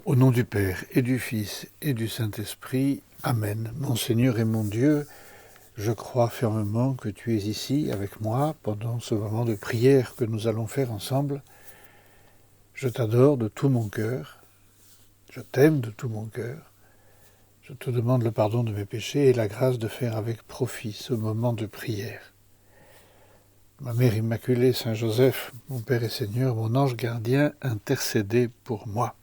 Au nom du Père et du Fils et du Saint-Esprit, Amen. Mon Seigneur et mon Dieu, je crois fermement que tu es ici avec moi pendant ce moment de prière que nous allons faire ensemble. Je t'adore de tout mon cœur, je t'aime de tout mon cœur. Je te demande le pardon de mes péchés et la grâce de faire avec profit ce moment de prière. Ma Mère Immaculée, Saint Joseph, mon Père et Seigneur, mon ange gardien, intercédez pour moi.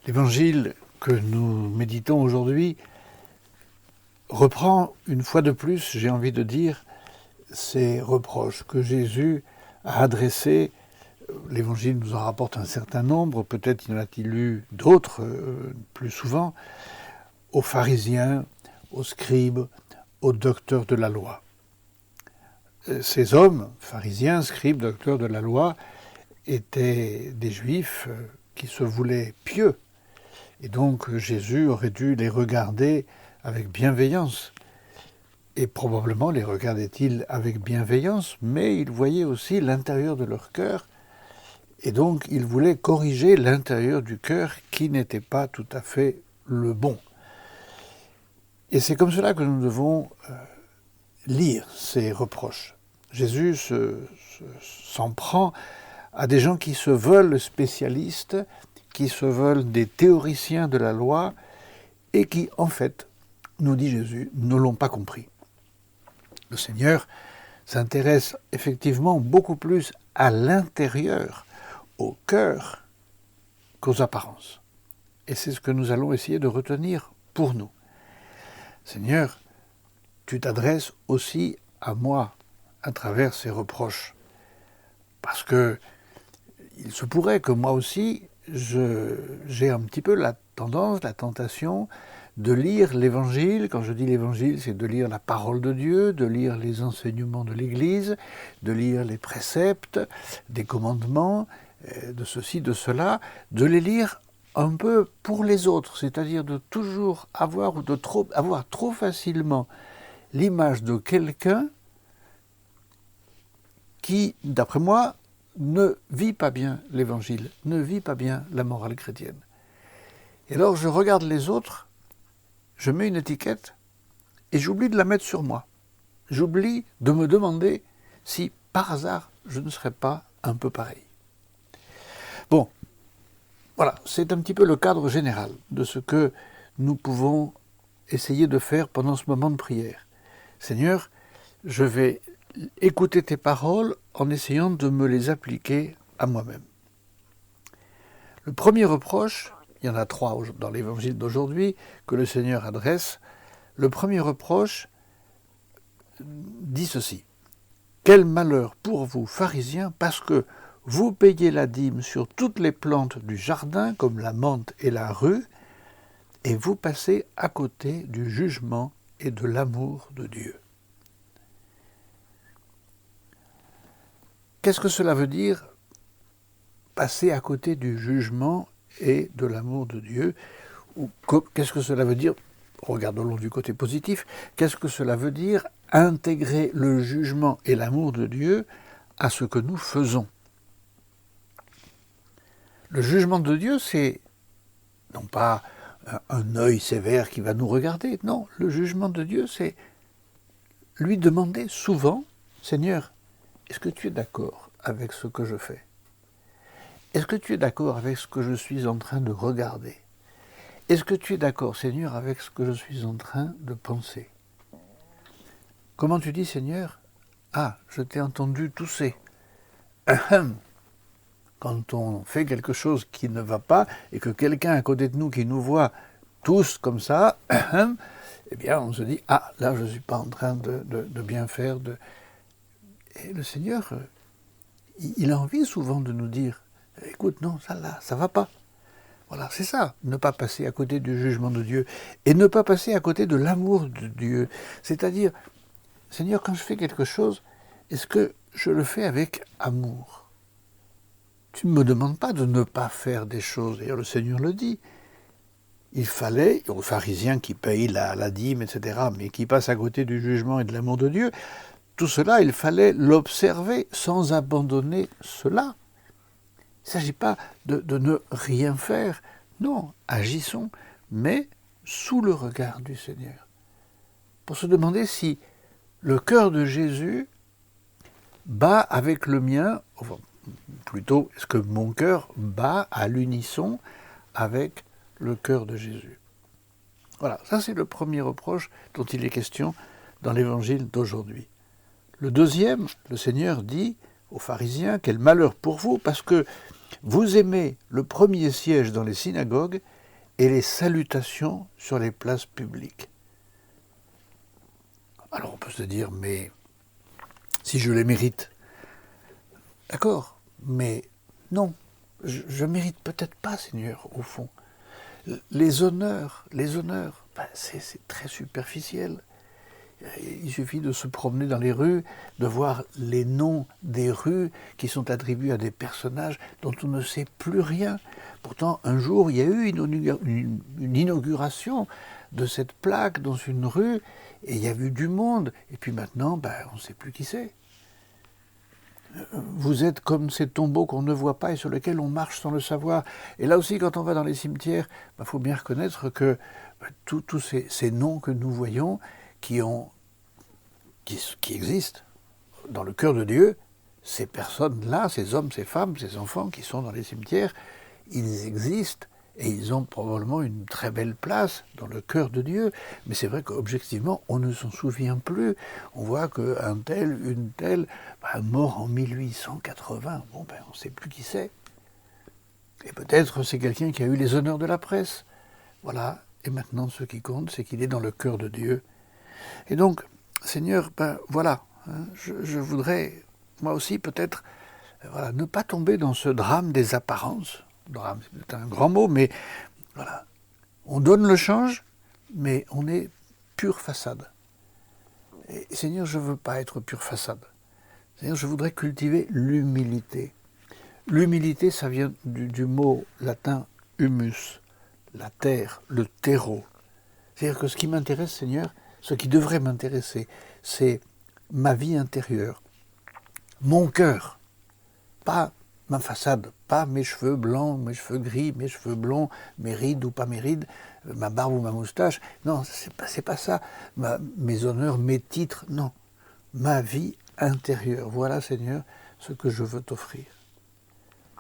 L'évangile que nous méditons aujourd'hui reprend une fois de plus, j'ai envie de dire, ces reproches que Jésus a adressés. L'évangile nous en rapporte un certain nombre, peut-être y en a-t-il eu d'autres plus souvent, aux pharisiens, aux scribes, aux docteurs de la loi. Ces hommes, pharisiens, scribes, docteurs de la loi, étaient des juifs qui se voulaient pieux. Et donc Jésus aurait dû les regarder avec bienveillance. Et probablement les regardait-il avec bienveillance, mais il voyait aussi l'intérieur de leur cœur. Et donc il voulait corriger l'intérieur du cœur qui n'était pas tout à fait le bon. Et c'est comme cela que nous devons lire ces reproches. Jésus s'en prend à des gens qui se veulent spécialistes, qui se veulent des théoriciens de la loi et qui, en fait, nous dit Jésus, ne l'ont pas compris. Le Seigneur s'intéresse effectivement beaucoup plus à l'intérieur, au cœur, qu'aux apparences. Et c'est ce que nous allons essayer de retenir pour nous. Seigneur, tu t'adresses aussi à moi à travers ces reproches. Parce que il se pourrait que moi aussi, j'ai un petit peu la tendance, la tentation de lire l'Évangile. Quand je dis l'Évangile, c'est de lire la parole de Dieu, de lire les enseignements de l'Église, de lire les préceptes, des commandements, de ceci, de cela, de les lire un peu pour les autres, c'est-à-dire de toujours avoir trop facilement l'image de quelqu'un qui, d'après moi, ne vit pas bien l'Évangile, ne vit pas bien la morale chrétienne. Et alors je regarde les autres, je mets une étiquette et j'oublie de la mettre sur moi. J'oublie de me demander si par hasard je ne serais pas un peu pareil. Bon, voilà, c'est un petit peu le cadre général de ce que nous pouvons essayer de faire pendant ce moment de prière. Seigneur, je vais écouter tes paroles en essayant de me les appliquer à moi-même. Le premier reproche, il y en a 3 dans l'évangile d'aujourd'hui que le Seigneur adresse. Le premier reproche dit ceci: « Quel malheur pour vous, pharisiens, parce que vous payez la dîme sur toutes les plantes du jardin, comme la menthe et la rue, et vous passez à côté du jugement et de l'amour de Dieu. » Qu'est-ce que cela veut dire, passer à côté du jugement et de l'amour de Dieu? Ou qu'est-ce que cela veut dire? Regardons du côté positif. Qu'est-ce que cela veut dire, intégrer le jugement et l'amour de Dieu à ce que nous faisons? Le jugement de Dieu, c'est non pas un œil sévère qui va nous regarder. Non, le jugement de Dieu, c'est lui demander souvent, Seigneur, est-ce que tu es d'accord avec ce que je fais? Est-ce que tu es d'accord avec ce que je suis en train de regarder? Est-ce que tu es d'accord, Seigneur, avec ce que je suis en train de penser? Comment tu dis, Seigneur? Ah, je t'ai entendu tousser. Quand on fait quelque chose qui ne va pas et que quelqu'un à côté de nous qui nous voit tous comme ça, eh bien on se dit, ah, là je ne suis pas en train de bien faire. Et le Seigneur, il a envie souvent de nous dire, écoute, non, ça là, ça va pas. Voilà, c'est ça, ne pas passer à côté du jugement de Dieu et ne pas passer à côté de l'amour de Dieu. C'est-à-dire, Seigneur, quand je fais quelque chose, est-ce que je le fais avec amour? Tu ne me demandes pas de ne pas faire des choses. D'ailleurs, le Seigneur le dit. Il fallait, aux pharisiens qui payent la dîme, etc., mais qui passent à côté du jugement et de l'amour de Dieu, tout cela, il fallait l'observer sans abandonner cela. ne s'agit pas de ne rien faire. Non, agissons, mais sous le regard du Seigneur. Pour se demander si le cœur de Jésus bat avec le mien, enfin, plutôt, est-ce que mon cœur bat à l'unisson avec le cœur de Jésus? Voilà, ça c'est le premier reproche dont il est question dans l'évangile d'aujourd'hui. Le deuxième, le Seigneur dit aux pharisiens, quel malheur pour vous, parce que vous aimez le premier siège dans les synagogues et les salutations sur les places publiques. Alors on peut se dire, mais si je les mérite, d'accord, mais non, je mérite peut-être pas, Seigneur, au fond. Les honneurs, c'est très superficiel. Il suffit de se promener dans les rues, de voir les noms des rues qui sont attribués à des personnages dont on ne sait plus rien. Pourtant, un jour, il y a eu une inauguration de cette plaque dans une rue, et il y a eu du monde. Et puis maintenant, on ne sait plus qui c'est. Vous êtes comme ces tombeaux qu'on ne voit pas et sur lesquels on marche sans le savoir. Et là aussi, quand on va dans les cimetières, faut bien reconnaître que tous ces noms que nous voyons, qui existent dans le cœur de Dieu, ces personnes-là, ces hommes, ces femmes, ces enfants qui sont dans les cimetières, ils existent et ils ont probablement une très belle place dans le cœur de Dieu. Mais c'est vrai qu'objectivement, on ne s'en souvient plus. On voit qu'un tel, une telle, mort en 1880, on ne sait plus qui c'est. Et peut-être c'est quelqu'un qui a eu les honneurs de la presse. Voilà. Et maintenant, ce qui compte, c'est qu'il est dans le cœur de Dieu. Et donc, Seigneur, voilà, je voudrais, moi aussi, peut-être, ne pas tomber dans ce drame des apparences. Drame, c'est un grand mot, mais voilà. On donne le change, mais on est pure façade. Et Seigneur, je ne veux pas être pure façade. Seigneur, je voudrais cultiver l'humilité. L'humilité, ça vient du mot latin humus, la terre, le terreau. C'est-à-dire que ce qui m'intéresse, Seigneur, ce qui devrait m'intéresser, c'est ma vie intérieure, mon cœur, pas ma façade, pas mes cheveux blancs, mes cheveux gris, mes cheveux blonds, mes rides ou pas mes rides, ma barbe ou ma moustache. Non, c'est pas ça. Mes honneurs, mes titres, non. Ma vie intérieure. Voilà, Seigneur, ce que je veux t'offrir.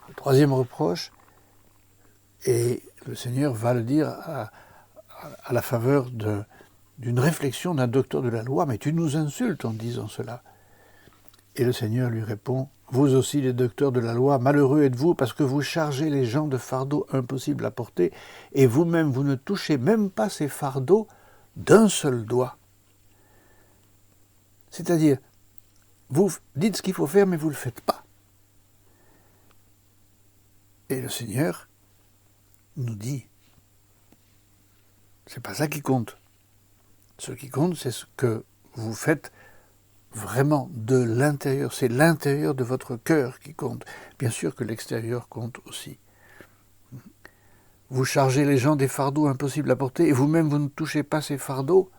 Le troisième reproche, et le Seigneur va le dire à la faveur d'une réflexion d'un docteur de la loi, mais tu nous insultes en disant cela. Et le Seigneur lui répond, vous aussi les docteurs de la loi, malheureux êtes-vous parce que vous chargez les gens de fardeaux impossibles à porter, et vous-même vous ne touchez même pas ces fardeaux d'un seul doigt. C'est-à-dire, vous dites ce qu'il faut faire, mais vous ne le faites pas. Et le Seigneur nous dit, c'est pas ça qui compte. Ce qui compte, c'est ce que vous faites vraiment de l'intérieur. C'est l'intérieur de votre cœur qui compte. Bien sûr que l'extérieur compte aussi. Vous chargez les gens des fardeaux impossibles à porter et vous-même vous ne touchez pas ces fardeaux.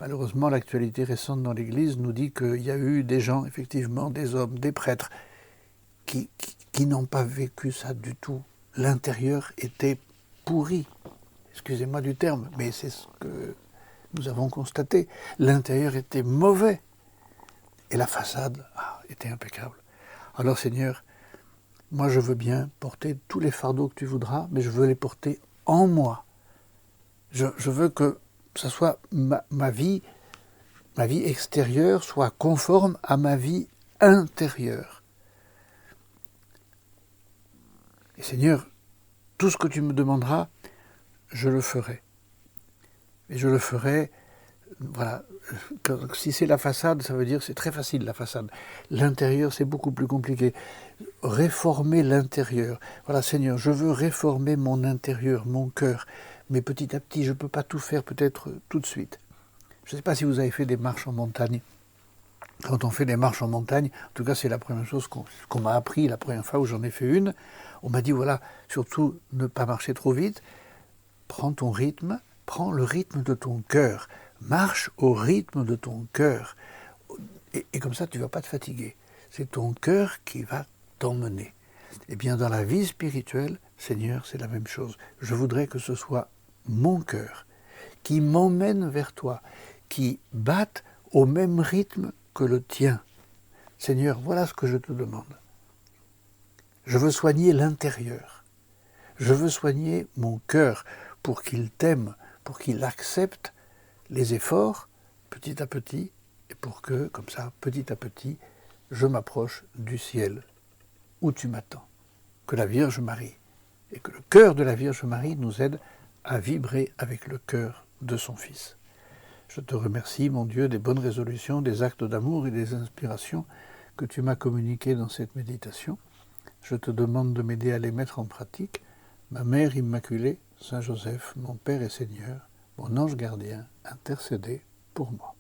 Malheureusement, l'actualité récente dans l'Église nous dit qu'il y a eu des gens, effectivement, des hommes, des prêtres, qui n'ont pas vécu ça du tout. L'intérieur était pourri. Excusez-moi du terme, mais c'est ce que nous avons constaté. L'intérieur était mauvais. Et la façade était impeccable. Alors Seigneur, moi je veux bien porter tous les fardeaux que tu voudras, mais je veux les porter en moi. Je veux que ça soit ma vie extérieure soit conforme à ma vie intérieure. Et Seigneur, tout ce que tu me demanderas, je le ferai. Et je le ferai, voilà, si c'est la façade, ça veut dire c'est très facile la façade. L'intérieur, c'est beaucoup plus compliqué. Réformer l'intérieur. Voilà, Seigneur, je veux réformer mon intérieur, mon cœur. Mais petit à petit, je ne peux pas tout faire peut-être tout de suite. Je ne sais pas si vous avez fait des marches en montagne. Quand on fait des marches en montagne, en tout cas c'est la première chose qu'on m'a appris la première fois où j'en ai fait une. On m'a dit, voilà, surtout ne pas marcher trop vite. Prends ton rythme, prends le rythme de ton cœur. Marche au rythme de ton cœur. Et comme ça, tu ne vas pas te fatiguer. C'est ton cœur qui va t'emmener. Eh bien, dans la vie spirituelle, Seigneur, c'est la même chose. Je voudrais que ce soit mon cœur qui m'emmène vers toi, qui batte au même rythme que le tien. Seigneur, voilà ce que je te demande. Je veux soigner l'intérieur. Je veux soigner mon cœur pour qu'il t'aime, pour qu'il accepte les efforts petit à petit, et pour que, comme ça, petit à petit, je m'approche du ciel où tu m'attends. Que la Vierge Marie et que le cœur de la Vierge Marie nous aide à vibrer avec le cœur de son Fils. Je te remercie, mon Dieu, des bonnes résolutions, des actes d'amour et des inspirations que tu m'as communiquées dans cette méditation. Je te demande de m'aider à les mettre en pratique. Ma Mère Immaculée, Saint Joseph, mon Père et Seigneur, mon ange gardien, intercédez pour moi.